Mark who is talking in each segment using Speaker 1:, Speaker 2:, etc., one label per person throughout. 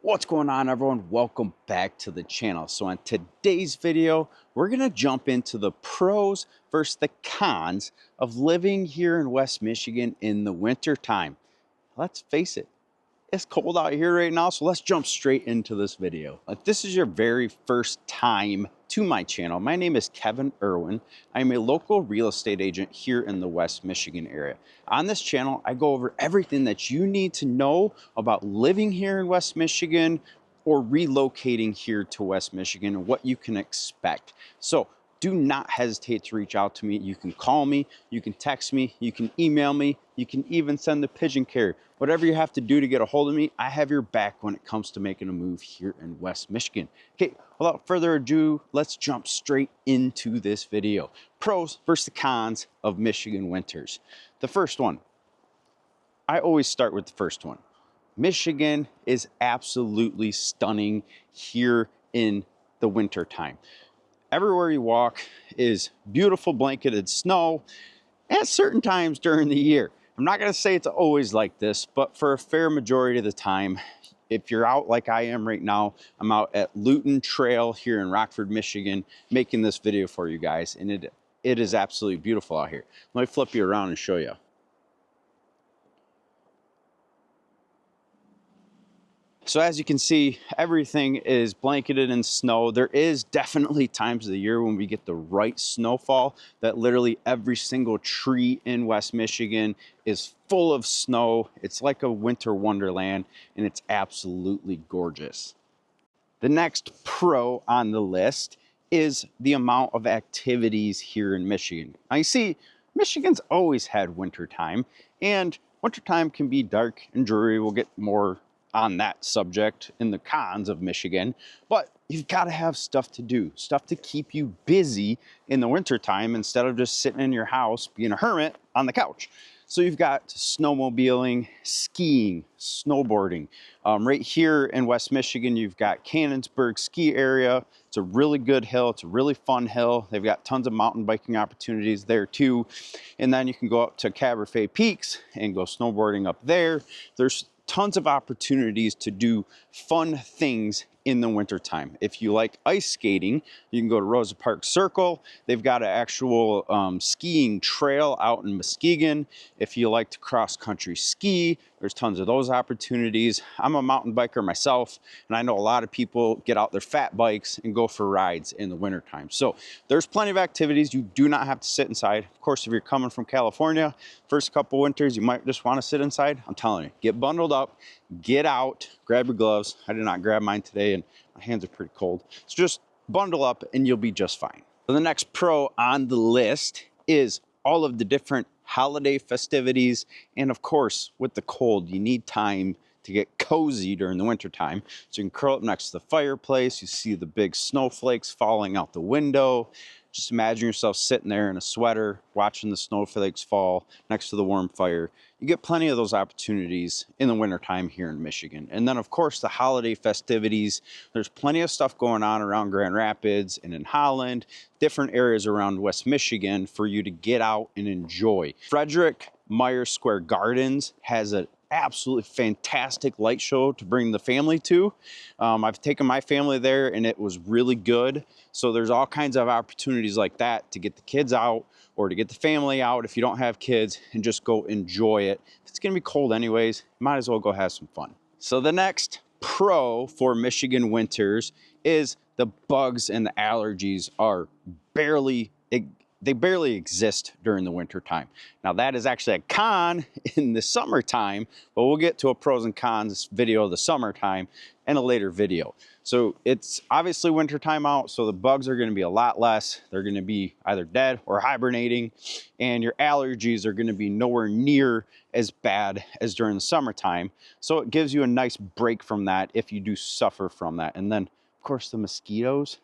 Speaker 1: What's going on, everyone? Welcome back to the channel. So on today's video, we're gonna jump into the pros versus the cons of living here in West Michigan in the winter time. Let's face it, it's cold out here right now, so let's jump straight into this video. If this is your very first time to my channel, my name is Kevin Irwin. I'm a local real estate agent here in the West Michigan area. On this channel, I go over everything that you need to know about living here in West Michigan or relocating here to West Michigan and what you can expect. So do not hesitate to reach out to me. You can call me, you can text me, you can email me, you can even send the pigeon carrier. Whatever you have to do to get a hold of me, I have your back when it comes to making a move here in West Michigan. Okay, without further ado, let's jump straight into this video. Pros versus the cons of Michigan winters. The first one, I always start with the first one. Michigan is absolutely stunning here in the winter time. Everywhere you walk is beautiful blanketed snow at certain times during the year. I'm not going to say it's always like this, but for a fair majority of the time, if you're out like I am right now, I'm out at Luton Trail here in Rockford, Michigan, making this video for you guys, and it is absolutely beautiful out here. Let me flip you around and show you. So as you can see, everything is blanketed in snow. There is definitely times of the year when we get the right snowfall that literally every single tree in West Michigan is full of snow. It's like a winter wonderland, and it's absolutely gorgeous. The next pro on the list is the amount of activities here in Michigan. Now you see, Michigan's always had winter time, and winter time can be dark and dreary. We'll get more on that subject in the cons of Michigan, but you've got to have stuff to do, stuff to keep you busy in the wintertime instead of just sitting in your house being a hermit on the couch. So you've got snowmobiling, skiing, snowboarding. Right here in West Michigan, you've got Cannonsburg ski area. It's a really good hill. It's a really fun hill. They've got tons of mountain biking opportunities there too. And then you can go up to Cabernet Peaks and go snowboarding up there. There's tons of opportunities to do fun things in the wintertime. If you like ice skating, you can go to Rosa Park Circle. They've got an actual skiing trail out in Muskegon. If you like to cross-country ski, there's tons of those opportunities. I'm a mountain biker myself, and I know a lot of people get out their fat bikes and go for rides in the wintertime. So there's plenty of activities. You do not have to sit inside. Of course, if you're coming from California, first couple winters, you might just want to sit inside. I'm telling you, get bundled up, get out, grab your gloves. I did not grab mine today, and my hands are pretty cold. So just bundle up and you'll be just fine. So the next pro on the list is all of the different holiday festivities. And of course, with the cold, you need time to get cozy during the winter time. So you can curl up next to the fireplace. You see the big snowflakes falling out the window. Just imagine yourself sitting there in a sweater, watching the snowflakes fall next to the warm fire. You get plenty of those opportunities in the wintertime here in Michigan. And then, of course, the holiday festivities. There's plenty of stuff going on around Grand Rapids and in Holland, different areas around West Michigan for you to get out and enjoy. Frederick Myers Square Gardens has an absolutely fantastic light show to bring the family to. I've taken my family there and it was really good. So there's all kinds of opportunities like that to get the kids out or to get the family out if you don't have kids and just go enjoy it. If it's gonna be cold anyways, you might as well go have some fun. So the next pro for Michigan winters is the bugs and the allergies are barely exist during the winter time. Now that is actually a con in the summertime, but we'll get to a pros and cons video of the summertime in a later video. So it's obviously wintertime out, so the bugs are gonna be a lot less. They're gonna be either dead or hibernating, and your allergies are gonna be nowhere near as bad as during the summertime. So it gives you a nice break from that if you do suffer from that. And then of course the mosquitoes,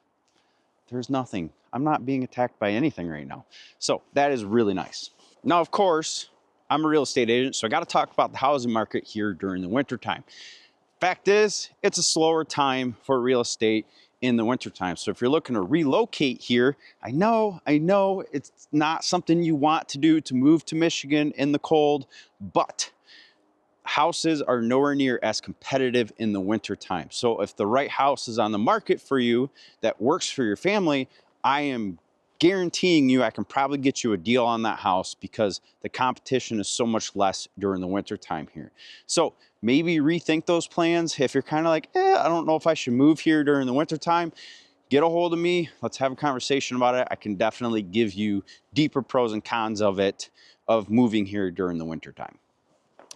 Speaker 1: there's nothing. I'm not being attacked by anything right now. So that is really nice. Now, of course, I'm a real estate agent, so I got to talk about the housing market here during the winter time. Fact is, it's a slower time for real estate in the wintertime. So if you're looking to relocate here, I know it's not something you want to do to move to Michigan in the cold, but houses are nowhere near as competitive in the winter time. So if the right house is on the market for you that works for your family, I am guaranteeing you I can probably get you a deal on that house because the competition is so much less during the winter time here. So maybe rethink those plans. If you're kind of like, I don't know if I should move here during the winter time, get a hold of me. Let's have a conversation about it. I can definitely give you deeper pros and cons of it, of moving here during the winter time.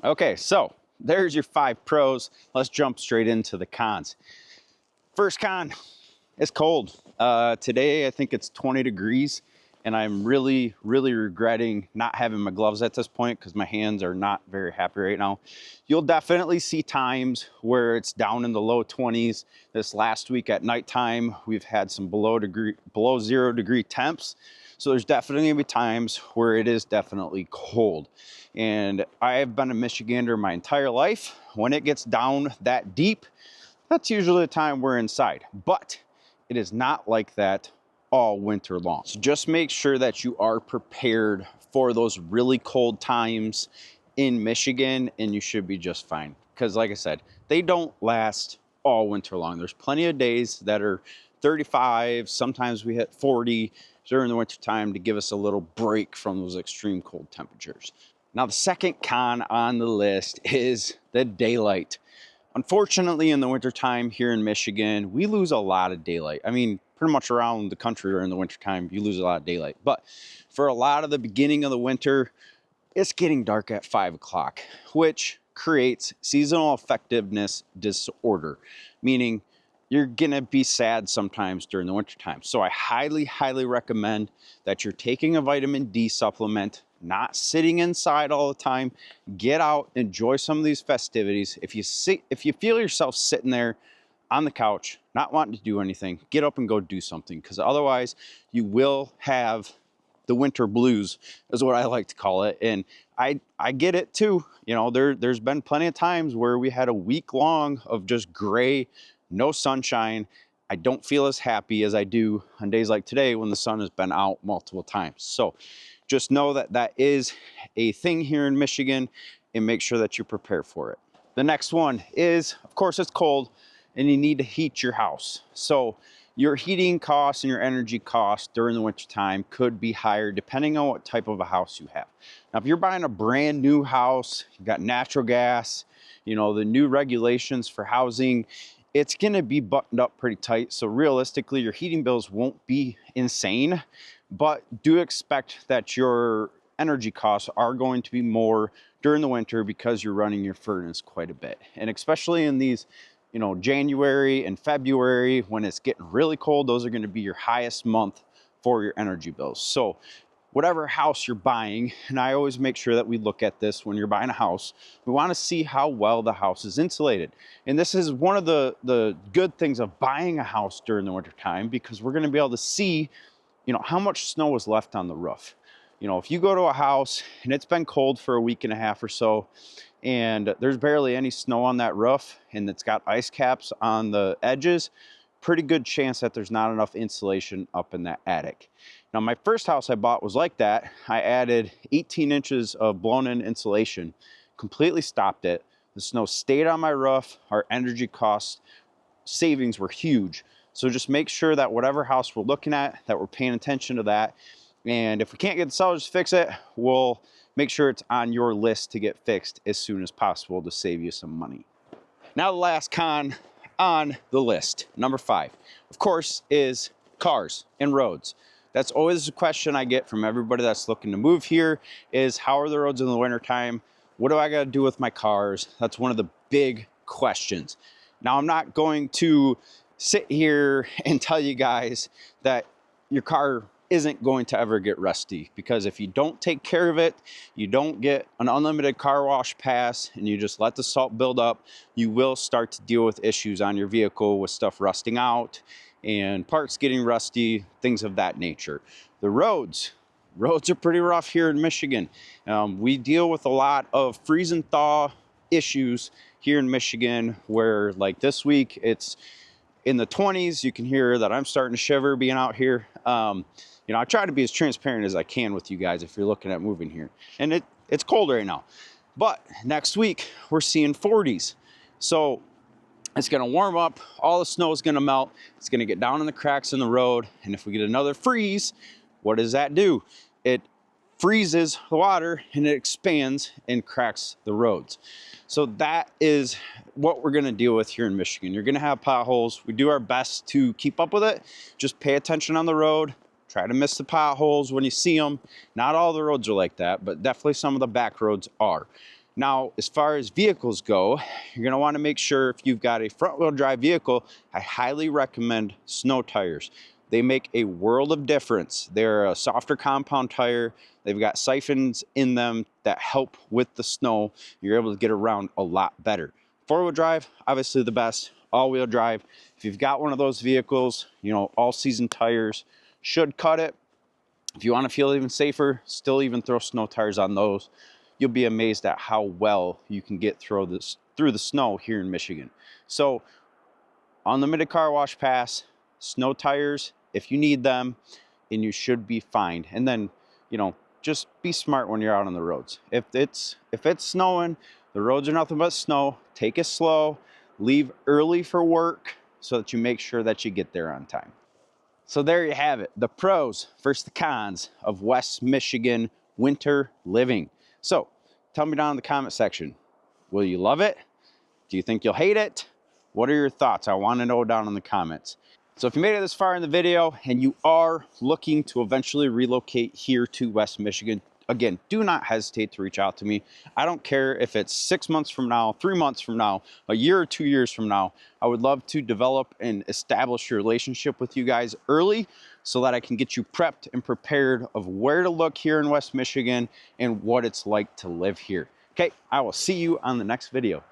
Speaker 1: Okay, so there's your 5 pros. Let's jump straight into the cons. First con, it's cold. Today, I think it's 20 degrees, and I'm really regretting not having my gloves at this point because my hands are not very happy right now. You'll definitely see times where it's down in the low 20s. This last week at nighttime, we've had some below 0 degree temps. So there's definitely gonna be times where it is definitely cold. And I have been a Michigander my entire life. When it gets down that deep, that's usually the time we're inside. But it is not like that all winter long. So just make sure that you are prepared for those really cold times in Michigan, and you should be just fine. Because like I said, they don't last all winter long. There's plenty of days that are 35, sometimes we hit 40 during the winter time to give us a little break from those extreme cold temperatures. Now, the second con on the list is the daylight. Unfortunately, in the wintertime here in Michigan, we lose a lot of daylight. I mean, pretty much around the country during the wintertime, you lose a lot of daylight. But for a lot of the beginning of the winter, it's getting dark at 5 o'clock, which creates seasonal effectiveness disorder, meaning you're gonna be sad sometimes during the wintertime. So I highly recommend that you're taking a vitamin D supplement, not sitting inside all the time. Get out, enjoy some of these festivities. If you feel yourself sitting there on the couch, not wanting to do anything, get up and go do something, because otherwise you will have the winter blues, is what I like to call it. And I get it too. You know, there's been plenty of times where we had a week long of just gray, no sunshine. I don't feel as happy as I do on days like today when the sun has been out multiple times. So just know that that is a thing here in Michigan, and make sure that you're prepared for it. The next one is, of course, it's cold and you need to heat your house. So your heating costs and your energy costs during the winter time could be higher depending on what type of a house you have. Now, if you're buying a brand new house, you've got natural gas, you know, the new regulations for housing, it's gonna be buttoned up pretty tight. So realistically, your heating bills won't be insane, but do expect that your energy costs are going to be more during the winter because you're running your furnace quite a bit. And especially in these, you know, January and February, when it's getting really cold, those are gonna be your highest month for your energy bills. So whatever house you're buying, and I always make sure that we look at this when you're buying a house, we wanna see how well the house is insulated. And this is one of the good things of buying a house during the winter time, because we're gonna be able to see, you know, how much snow is left on the roof. You know, if you go to a house and it's been cold for a week and a half or so, and there's barely any snow on that roof, and it's got ice caps on the edges, pretty good chance that there's not enough insulation up in that attic. Now, my first house I bought was like that. I added 18 inches of blown-in insulation, completely stopped it. The snow stayed on my roof. Our energy cost savings were huge. So just make sure that whatever house we're looking at, that we're paying attention to that. And if we can't get the sellers to fix it, we'll make sure it's on your list to get fixed as soon as possible to save you some money. Now, the last con on the list, number 5, of course, is cars and roads. That's always a question I get from everybody that's looking to move here is, how are the roads in the wintertime? What do I gotta do with my cars? That's one of the big questions. Now, I'm not going to sit here and tell you guys that your car isn't going to ever get rusty, because if you don't take care of it, you don't get an unlimited car wash pass, and you just let the salt build up, you will start to deal with issues on your vehicle with stuff rusting out and parts getting rusty, things of that nature. The roads are pretty rough here in Michigan. We deal with a lot of freeze and thaw issues here in Michigan, where like this week it's in the 20s. You can hear that I'm starting to shiver being out here. You know, I try to be as transparent as I can with you guys if you're looking at moving here. And it's cold right now. But next week, we're seeing 40s. So it's gonna warm up, all the snow is gonna melt, it's gonna get down in the cracks in the road, and if we get another freeze, what does that do? It freezes the water and it expands and cracks the roads. So that is what we're gonna deal with here in Michigan. You're gonna have potholes. We do our best to keep up with it. Just pay attention on the road. Try to miss the potholes when you see them. Not all the roads are like that, but definitely some of the back roads are. Now, as far as vehicles go, you're gonna wanna make sure if you've got a front wheel drive vehicle, I highly recommend snow tires. They make a world of difference. They're a softer compound tire. They've got siphons in them that help with the snow. You're able to get around a lot better. Four-wheel drive, obviously the best. All-wheel drive, if you've got one of those vehicles, you know, all-season tires should cut it. If you wanna feel even safer, still even throw snow tires on those. You'll be amazed at how well you can get through the snow here in Michigan. So, unlimited car wash pass, snow tires if you need them, and you should be fine. And then, you know, just be smart when you're out on the roads. If it's snowing, the roads are nothing but snow, take it slow, leave early for work so that you make sure that you get there on time. So there you have it, the pros versus the cons of West Michigan winter living. So tell me down in the comment section, will you love it? Do you think you'll hate it? What are your thoughts? I want to know down in the comments. So if you made it this far in the video and you are looking to eventually relocate here to West Michigan, again, do not hesitate to reach out to me. I don't care if it's 6 months from now, 3 months from now, a year or 2 years from now. I would love to develop and establish a relationship with you guys early so that I can get you prepped and prepared of where to look here in West Michigan and what it's like to live here. Okay, I will see you on the next video.